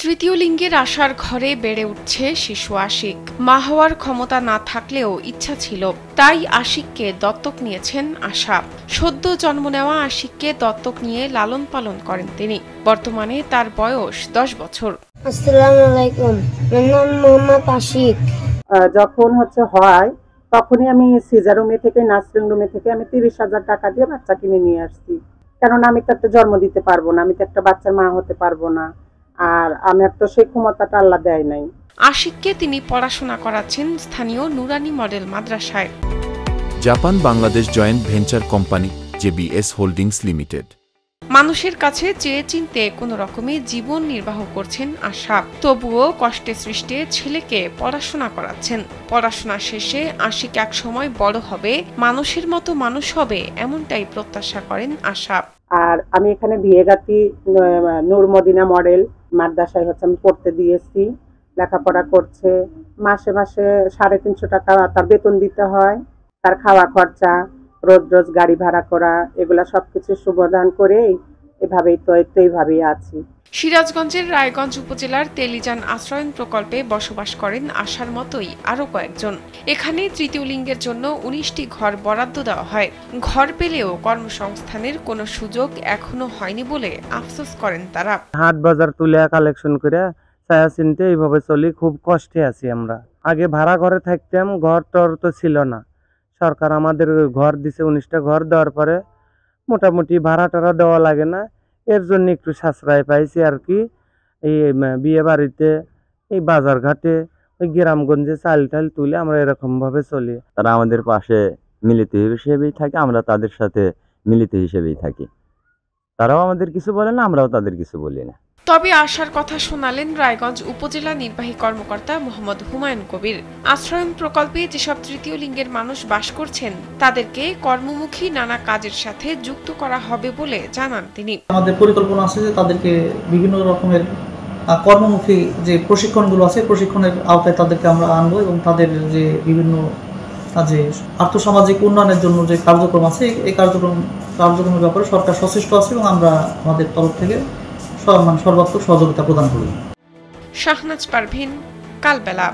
তৃতীয় লিঙ্গের আশার ঘরে বেড়ে উঠছে শিশু আশিক। মা হওয়ার ক্ষমতা না থাকলেও ইচ্ছা ছিল, তাই আশিককে দত্তক নিয়েছেন আশা। সদ্য জন্ম নেওয়া আশিককে দত্তক নিয়ে লালন পালন করেন তিনি। বর্তমানে তার বয়স 10 বছর। আসসালামু আলাইকুম, আমার নাম মোহাম্মদ আশিক। যখন হয় তখনই আমি সিজার রুমে থেকে নার্সিং রুমে থেকে আমি 30,000 টাকা দিয়ে বাচ্চা কিনে নিয়ে আসছি। কেননা আমি তো একটা জন্ম দিতে পারবো না, আমি তো একটা বাচ্চার মা হতে পারবো না, আর আমার তো সেই ক্ষমতাটা আল্লাহ দেয় নাই। আশিককে তিনি পড়াশোনা করাচ্ছেন স্থানীয় নুরানি মডেল মাদ্রাসায়। Japan Bangladesh joint venture company JBS holdings limited. মানুষের কাছে চেয়ে চিনতে কোনো রকমে জীবন নির্বাহ করছেন আশা। তবুও কষ্টে সৃষ্টে ছেলেকে পড়াশোনা করাচ্ছেন। পড়াশোনা শেষে আশিক এক সময় বড় হবে, মানুষের মতো মানুষ হবে, এমনটাই প্রত্যাশা করেন আশা। আর আমি এখানে বিয়েগাতি নূর মদিনা মডেল মাদ্রাসায় আমি পড়তে দিয়েছি, লেখাপড়া করছে। মাসে মাসে 350 টাকা তার বেতন দিতে হয়। তার খাওয়া খরচা, রোজ রোজ গাড়ি ভাড়া করা, এগুলা সবকিছু সুবিধান করে এইভাবেই আছি। সিরাজগঞ্জের রায়গঞ্জ উপজেলার তেলিজান আশ্রয়ন প্রকল্পে বসবাস করেন আশার মতোই আরও কয়েকজন। এখানে তৃতীয় লিঙ্গের জন্য 19টি ঘর বরাদ্দ দেওয়া হয়। ঘর পেলেও কর্মসংস্থানের কোনো সুযোগ এখনো হয়নি বলে আফসোস করেন তারা। হাট বাজার তুলে কালেকশন করে ছায়া চিনতে এইভাবে চলি, খুব কষ্টে আছি আমরা। আগে ভাড়া ঘরে থাকতাম, ঘর টর তো ছিল না। সরকার আমাদের ঘর দিছে, 19টা ঘর দেওয়ার পরে মোটামুটি ভাড়া টাড়া দেওয়া লাগে না, এর জন্য একটু সাশ্রয় পাইছি আর কি। এই বিয়ে বাড়িতে, এই বাজার ঘাটে, ওই গ্রামগঞ্জে চাল টাল তুলে আমরা এরকম ভাবে চলি। তারা আমাদের পাশে মিলিত হিসেবেই থাকে, আমরা তাদের সাথে মিলিত হিসেবেই থাকি। তারাও আমাদের কিছু বলে না, আমরাও তাদের কিছু বলি না। তবে আশার কথা শোনালেন রায়গঞ্জ উপজেলা নির্বাহী কর্মকর্তা মোহাম্মদ হুমায়ুন কবির। আশ্রয়ন প্রকল্পে যেসব তৃতীয় লিঙ্গের মানুষ বাস করছেন তাদেরকে কর্মমুখী নানা কাজের সাথে যুক্ত করা হবে বলে জানান তিনি। আমাদের পরিকল্পনা আছে যে তাদেরকে বিভিন্ন রকমের কর্মমুখী যে প্রশিক্ষণগুলো আছে, প্রশিক্ষণের আওতায় তাদেরকে আমরা আনবো এবং তাদের যে বিভিন্ন যে আর্থসামাজিক উন্নয়নের জন্য যে কার্যক্রম আছে, এই কার্যক্রমের ব্যাপারে সরকার সচেষ্ট আছে এবং আমরা আমাদের তরফ থেকে সর্বাত্মক সহযোগিতা প্রদান করি। শাহনাজ পারভিন, কালবেলা।